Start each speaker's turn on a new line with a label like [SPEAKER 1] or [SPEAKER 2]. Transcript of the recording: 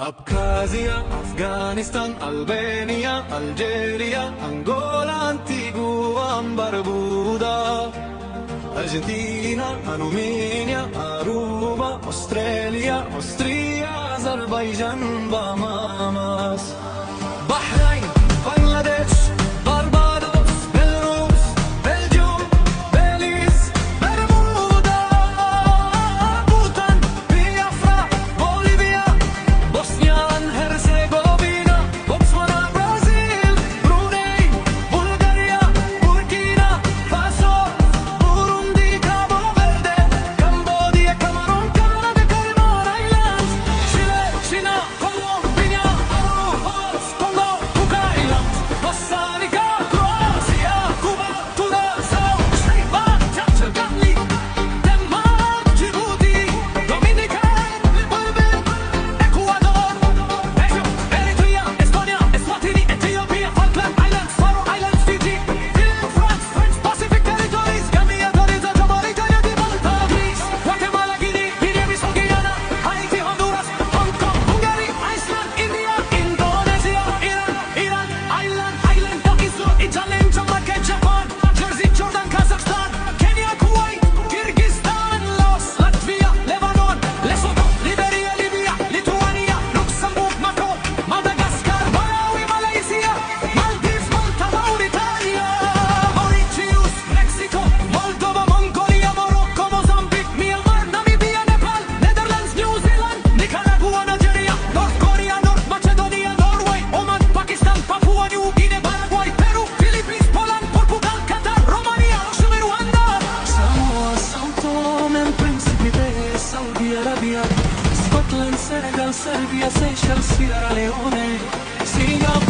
[SPEAKER 1] Abkhazia, Afghanistan, Albania, Algeria, Angola, Antigua, Barbuda, Argentina, Armenia, Aruba, Australia, Austria, Azerbaijan, Bahamas, Bahrain, Bangladesh, Barbados, Belarus, Belgium, Belize, Bermuda, Bhutan, Biafra, Bolivia, Bosnia and Herzegovina, Botswana, Brazil, Brunei, Bulgaria, Burkina Faso, Burundi, Cabo Verde, Cambodia, Cameroon, Canada, Cayman Islands, Chile, China, Colombia, Peru, Congo, Cook Islands, Costa Rica, Croatia, Cuba, Curaçao, Taiwan, Ghana, Denmark, Djibouti, Dominica, Republic, Ecuador, Eritrea, Estonia, Eswatini, Ethiopia, Falkland Islands, Faroe Islands, Fiji, Finland, France, French Pacific Territories, Gambia, Trinidad, Jamaica, Malta, Greece, Guatemala, Guinea, Guinea-Bissau, Guyana, Haiti, Honduras, Hong Kong, Hungary, Iceland, India, Indonesia, Iran, Ireland, Italy, Jamaica, Japan, Jersey, Jordan, Kazakhstan, Kenya, Kuwait, Kyrgyzstan, Laos, Latvia, Lebanon, Lesotho, Liberia, Libya, Lithuania, Luxembourg, Macau, Madagascar, Malawi, Malaysia, Maldives, Malta, Mauritania, Mauritius, Mexico, Moldova, Mongolia, Morocco, Mozambique, Myanmar, Namibia, Nepal, Netherlands, New Zealand, Nicaragua, Nigeria, North Korea, North Macedonia, Norway, Oman, Pakistan, Papua New Guinea, Paraguay, Peru, Philippines, Poland, Portugal, Qatar, Romania, Luxembourg, Rwanda, Samoa, São Tomé and Príncipe, Saudi Arabia, Scotland, Senegal, Serbia, Seychelles, Sierra Leone, Singapore.